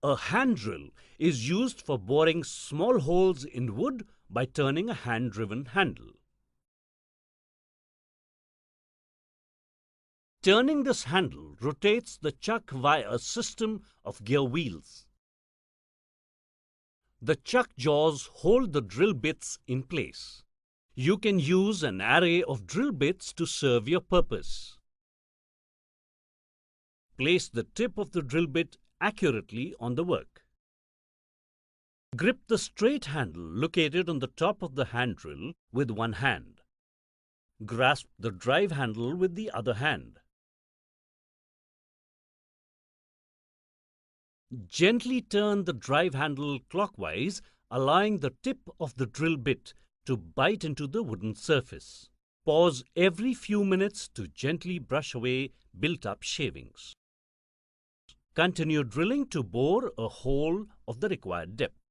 A hand drill is used for boring small holes in wood by turning a hand-driven handle. Turning this handle rotates the chuck via a system of gear wheels. The chuck jaws hold the drill bits in place. You can use an array of drill bits to serve your purpose. Place the tip of the drill bit accurately on the work. Grip the straight handle located on the top of the hand drill with one hand. Grasp the drive handle with the other hand. Gently turn the drive handle clockwise, allowing the tip of the drill bit to bite into the wooden surface. Pause every few minutes to gently brush away built-up shavings. Continue drilling to bore a hole of the required depth.